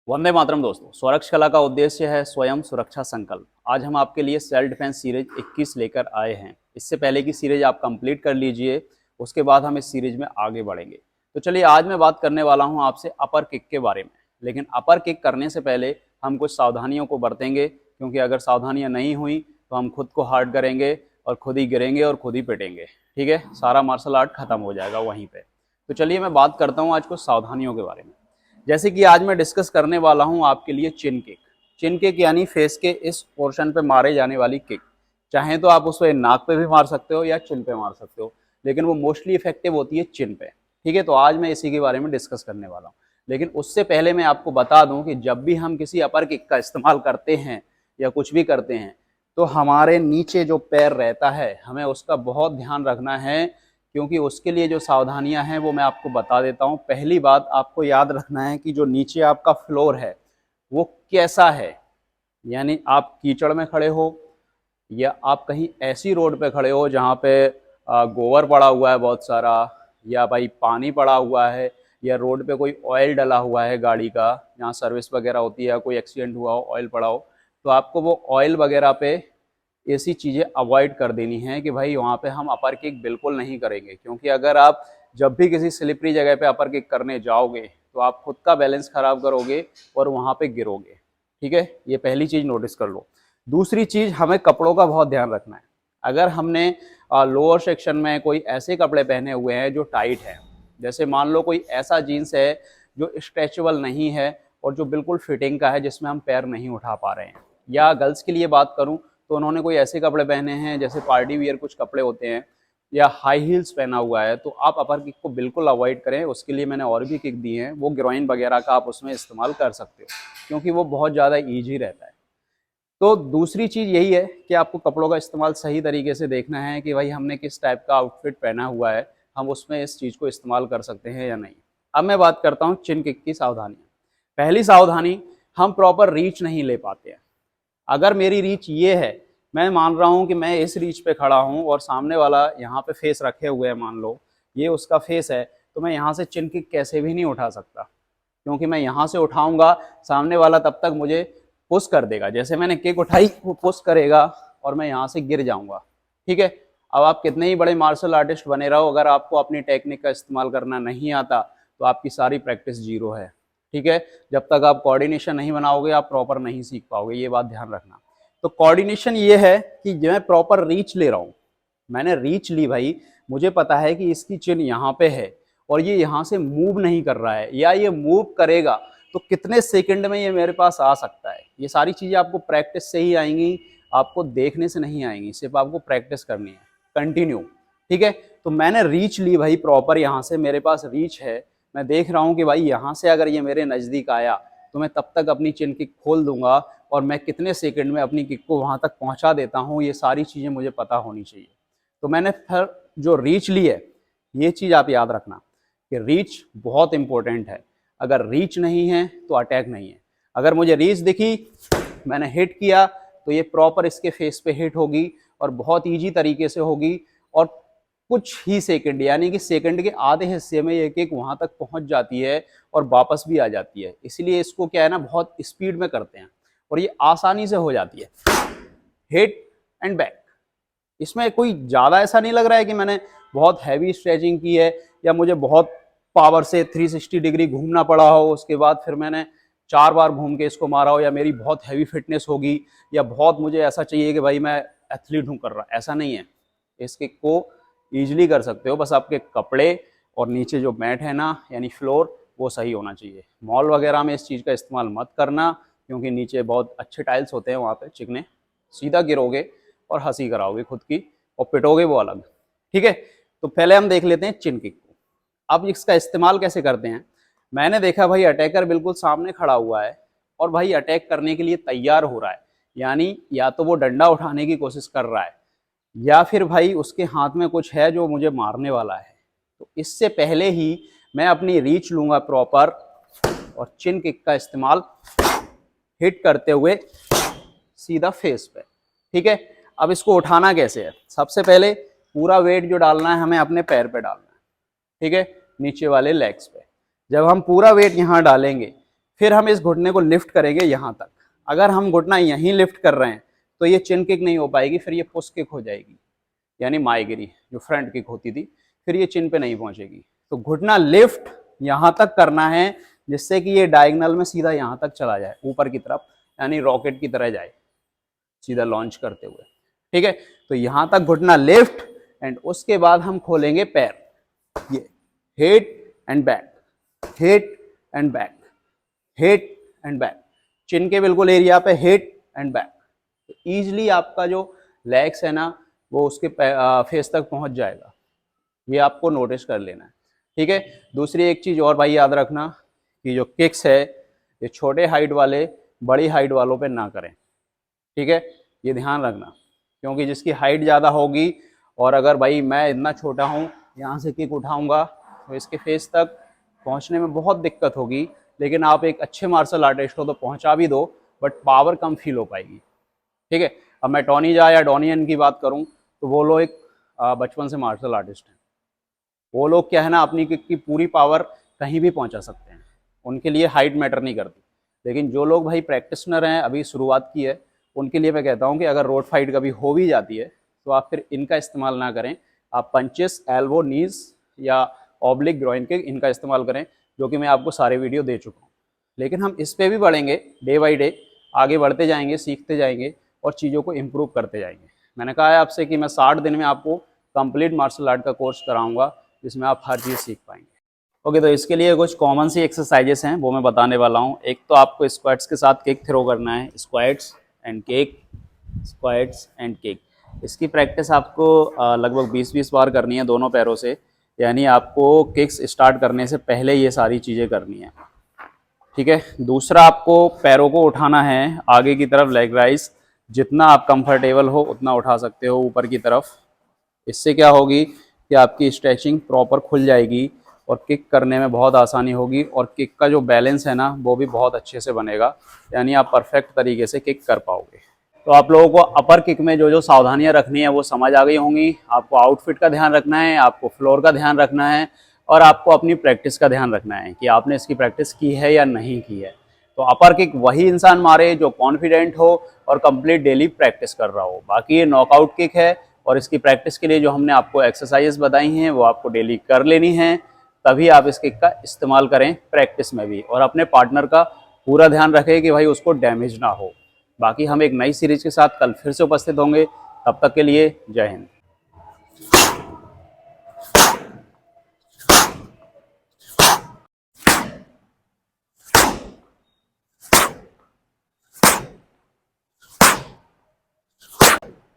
वंदे मातरम दोस्तों। स्वरक्ष कला का उद्देश्य है स्वयं सुरक्षा संकल्प। आज हम आपके लिए सेल्फ डिफेंस सीरीज 21 लेकर आए हैं। इससे पहले की सीरीज आप कंप्लीट कर लीजिए, उसके बाद हम इस सीरीज में आगे बढ़ेंगे। तो चलिए, आज मैं बात करने वाला हूं आपसे अपर किक के बारे में। लेकिन अपर किक करने से पहले हम कुछ सावधानियों को बरतेंगे, क्योंकि अगर सावधानियां नहीं हुई तो हम खुद को हार्ट करेंगे और खुद ही गिरेंगे और खुद ही पिटेंगे। ठीक है, सारा मार्शल आर्ट खत्म हो जाएगा वहीं पे। तो चलिए मैं बात करता हूँ आज कुछ सावधानियों के बारे में। जैसे कि आज मैं डिस्कस करने वाला हूं आपके लिए चिन किक। चिन किक यानी फेस के इस पोर्शन पे मारे जाने वाली किक। चाहे तो आप उसे नाक पे भी मार सकते हो या चिन पे मार सकते हो, लेकिन वो मोस्टली इफेक्टिव होती है चिन पे। ठीक है, तो आज मैं इसी के बारे में डिस्कस करने वाला हूँ। लेकिन उससे पहले मैं आपको बता दूं कि जब भी हम किसी अपर किक का इस्तेमाल करते हैं या कुछ भी करते हैं, तो हमारे नीचे जो पैर रहता है हमें उसका बहुत ध्यान रखना है, क्योंकि उसके लिए जो सावधानियां हैं वो मैं आपको बता देता हूं। पहली बात आपको याद रखना है कि जो नीचे आपका फ्लोर है वो कैसा है। यानी आप कीचड़ में खड़े हो या आप कहीं ऐसी रोड पे खड़े हो जहाँ पे गोबर पड़ा हुआ है बहुत सारा, या भाई पानी पड़ा हुआ है, या रोड पे कोई ऑयल डला हुआ है गाड़ी का, जहाँ सर्विस वगैरह होती है, कोई एक्सीडेंट हुआ हो, ऑयल पड़ा हो, तो आपको वो ऑयल वगैरह पे ऐसी चीज़ें अवॉइड कर देनी है कि भाई वहाँ पे हम अपर किक बिल्कुल नहीं करेंगे। क्योंकि अगर आप जब भी किसी स्लिपरी जगह पे अपर किक करने जाओगे तो आप खुद का बैलेंस खराब करोगे और वहाँ पे गिरोगे। ठीक है, ये पहली चीज़ नोटिस कर लो। दूसरी चीज़, हमें कपड़ों का बहुत ध्यान रखना है। अगर हमने लोअर सेक्शन में कोई ऐसे कपड़े पहने हुए हैं जो टाइट है, जैसे मान लो कोई ऐसा जीन्स है जो स्ट्रेचेबल नहीं है और जो बिल्कुल फिटिंग का है, जिसमें हम पैर नहीं उठा पा रहे हैं, या गर्ल्स के लिए बात करूं तो उन्होंने कोई ऐसे कपड़े पहने हैं जैसे पार्टी वियर कुछ कपड़े होते हैं, या हाई हील्स पहना हुआ है, तो आप अपर किक को बिल्कुल अवॉइड करें। उसके लिए मैंने और भी किक दी हैं, वो ग्रोइन वगैरह का आप उसमें इस्तेमाल कर सकते हो, क्योंकि वो बहुत ज़्यादा ईजी रहता है। तो दूसरी चीज़ यही है कि आपको कपड़ों का इस्तेमाल सही तरीके से देखना है कि भाई हमने किस टाइप का आउटफिट पहना हुआ है, हम उसमें इस चीज़ को इस्तेमाल कर सकते हैं या नहीं। अब मैं बात करता हूँ चिन किक की सावधानियाँ। पहली सावधानी, हम प्रॉपर रीच नहीं ले पाते हैं। अगर मेरी रीच ये है, मैं मान रहा हूँ कि मैं इस रीच पे खड़ा हूँ और सामने वाला यहाँ पे फेस रखे हुए है, मान लो ये उसका फेस है, तो मैं यहाँ से चिन किक कैसे भी नहीं उठा सकता, क्योंकि मैं यहाँ से उठाऊंगा, सामने वाला तब तक मुझे पुश कर देगा। जैसे मैंने किक उठाई वो पुश करेगा और मैं यहाँ से गिर जाऊंगा। ठीक है, अब आप कितने ही बड़े मार्शल आर्टिस्ट बने रहो, अगर आपको अपनी टेक्निक का इस्तेमाल करना नहीं आता तो आपकी सारी प्रैक्टिस जीरो है। ठीक है, जब तक आप कोऑर्डिनेशन नहीं बनाओगे आप प्रॉपर नहीं सीख पाओगे, ये बात ध्यान रखना। तो कोऑर्डिनेशन ये है कि मैं प्रॉपर रीच ले रहा हूँ। मैंने रीच ली भाई, मुझे पता है कि इसकी चिन यहाँ पे है और ये यहाँ से मूव नहीं कर रहा है, या ये मूव करेगा तो कितने सेकंड में ये मेरे पास आ सकता है। ये सारी चीज़ें आपको प्रैक्टिस से ही आएंगी, आपको देखने से नहीं आएंगी, सिर्फ आपको प्रैक्टिस करनी है कंटिन्यू। ठीक है, तो मैंने रीच ली भाई प्रॉपर, यहाँ से मेरे पास रीच है। मैं देख रहा हूँ कि भाई यहाँ से अगर ये मेरे नज़दीक आया तो मैं तब तक अपनी चिन किक खोल दूंगा, और मैं कितने सेकंड में अपनी किक को वहाँ तक पहुँचा देता हूँ, ये सारी चीज़ें मुझे पता होनी चाहिए। तो मैंने फिर जो रीच ली है, ये चीज़ आप याद रखना कि रीच बहुत इंपॉर्टेंट है। अगर रीच नहीं है तो अटैक नहीं है। अगर मुझे रीच दिखी, मैंने हिट किया, तो ये प्रॉपर इसके फेस पे हिट होगी और बहुत ईजी तरीके से होगी, और कुछ ही सेकंड, यानी कि सेकंड के आधे हिस्से में ये किक वहां तक पहुंच जाती है और वापस भी आ जाती है। इसलिए इसको क्या है ना, बहुत स्पीड में करते हैं और ये आसानी से हो जाती है, हिट एंड बैक। इसमें कोई ज़्यादा ऐसा नहीं लग रहा है कि मैंने बहुत हैवी स्ट्रेचिंग की है, या मुझे बहुत पावर से 360 डिग्री घूमना पड़ा हो, उसके बाद फिर मैंने 4 बार घूम के इसको मारा हो, या मेरी बहुत हैवी फिटनेस होगी, या बहुत मुझे ऐसा चाहिए कि भाई मैं एथलीट हूँ कर रहा, ऐसा नहीं है। इस किक को ईजिली कर सकते हो, बस आपके कपड़े और नीचे जो मैट है ना, यानी फ्लोर, वो सही होना चाहिए। मॉल वगैरह में इस चीज़ का इस्तेमाल मत करना, क्योंकि नीचे बहुत अच्छे टाइल्स होते हैं, वहाँ पे चिकने, सीधा गिरोगे और हंसी कराओगे खुद की और पिटोगे वो अलग। ठीक है, तो पहले हम देख लेते हैं चिन किक को। अब इसका इस्तेमाल कैसे करते हैं। मैंने देखा भाई अटैकर बिल्कुल सामने खड़ा हुआ है और भाई अटैक करने के लिए तैयार हो रहा है, यानी या तो वो डंडा उठाने की कोशिश कर रहा है, या फिर भाई उसके हाथ में कुछ है जो मुझे मारने वाला है। तो इससे पहले ही मैं अपनी रीच लूंगा प्रॉपर और चिन किक का इस्तेमाल हिट करते हुए सीधा फेस पे। ठीक है, अब इसको उठाना कैसे है। सबसे पहले पूरा वेट जो डालना है हमें अपने पैर पे डालना है। ठीक है, नीचे वाले लेग्स पे। जब हम पूरा वेट यहाँ डालेंगे फिर हम इस घुटने को लिफ्ट करेंगे यहाँ तक। अगर हम घुटना यहीं लिफ्ट कर रहे हैं तो ये चिन किक नहीं हो पाएगी, फिर ये पुश किक हो जाएगी, यानी माएगिरी जो फ्रंट किक होती थी, फिर ये चिन पे नहीं पहुंचेगी। तो घुटना लिफ्ट यहाँ तक करना है जिससे कि ये डायगोनल में सीधा यहाँ तक चला जाए ऊपर की तरफ, यानी रॉकेट की तरह जाए सीधा लॉन्च करते हुए। ठीक है, तो यहाँ तक घुटना लिफ्ट एंड उसके बाद हम खोलेंगे पैर, ये head and back, head and back, head and back, chin के बिल्कुल एरिया पे हेड एंड बैक। तो ईजिली आपका जो लेग्स है ना वो उसके फेस तक पहुंच जाएगा, ये आपको नोटिस कर लेना है। ठीक है, दूसरी एक चीज़ और भाई याद रखना कि जो किक्स है ये छोटे हाइट वाले बड़ी हाइट वालों पे ना करें। ठीक है, ये ध्यान रखना, क्योंकि जिसकी हाइट ज़्यादा होगी और अगर भाई मैं इतना छोटा हूँ यहाँ से किक उठाऊंगा तो इसके फेस तक पहुँचने में बहुत दिक्कत होगी। लेकिन आप एक अच्छे मार्शल आर्टिस्ट हो तो पहुँचा भी दो, बट पावर कम फील हो पाएगी। ठीक है, अब मैं टॉनी जा या डोनियन की बात करूँ तो वो लोग एक बचपन से मार्शल आर्टिस्ट हैं, वो लोग क्या है ना अपनी किक की पूरी पावर कहीं भी पहुंचा सकते हैं, उनके लिए हाइट मैटर नहीं करती। लेकिन जो लोग भाई प्रैक्टिशनर हैं, अभी शुरुआत की है, उनके लिए मैं कहता हूं कि अगर रोड फाइट कभी हो भी जाती है तो आप फिर इनका इस्तेमाल ना करें, आप पंचेस, एल्बो, नीज या ऑब्लिक ग्रोइन किक इनका इस्तेमाल करें, जो कि मैं आपको सारे वीडियो दे चुका हूँ। लेकिन हम इस पर भी बढ़ेंगे, डे बाई डे आगे बढ़ते जाएंगे, सीखते जाएंगे और चीज़ों को इम्प्रूव करते जाएंगे। मैंने कहा है आपसे कि मैं 60 दिन में आपको कंप्लीट मार्शल आर्ट का कोर्स कराऊंगा जिसमें आप हर चीज़ सीख पाएंगे। ओके, तो इसके लिए कुछ कॉमन सी एक्सरसाइजेस हैं वो मैं बताने वाला हूँ। एक तो आपको स्क्वाट्स के साथ किक थ्रो करना है, squats and kick, squats and kick. इसकी प्रैक्टिस आपको लगभग 20-20 बार करनी है दोनों पैरों से, यानी आपको किक्स स्टार्ट करने से पहले ये सारी चीज़ें करनी है। ठीक है, दूसरा आपको पैरों को उठाना है आगे की तरफ, लेग राइज, जितना आप कंफर्टेबल हो उतना उठा सकते हो ऊपर की तरफ। इससे क्या होगी कि आपकी स्ट्रेचिंग प्रॉपर खुल जाएगी और किक करने में बहुत आसानी होगी और किक का जो बैलेंस है ना वो भी बहुत अच्छे से बनेगा, यानी आप परफेक्ट तरीके से किक कर पाओगे। तो आप लोगों को अपर किक में जो जो सावधानियां रखनी है वो समझ आ गई होंगी। आपको आउटफिट का ध्यान रखना है, आपको फ्लोर का ध्यान रखना है और आपको अपनी प्रैक्टिस का ध्यान रखना है कि आपने इसकी प्रैक्टिस की है या नहीं की है। तो अपर किक वही इंसान मारे जो कॉन्फिडेंट हो और कंप्लीट डेली प्रैक्टिस कर रहा हो। बाकी ये नॉकआउट किक है और इसकी प्रैक्टिस के लिए जो हमने आपको एक्सरसाइजेस बताई हैं वो आपको डेली कर लेनी है, तभी आप इस किक का इस्तेमाल करें प्रैक्टिस में भी। और अपने पार्टनर का पूरा ध्यान रखें कि भाई उसको डैमेज ना हो। बाकी हम एक नई सीरीज के साथ कल फिर से उपस्थित होंगे, तब तक के लिए जय हिंद।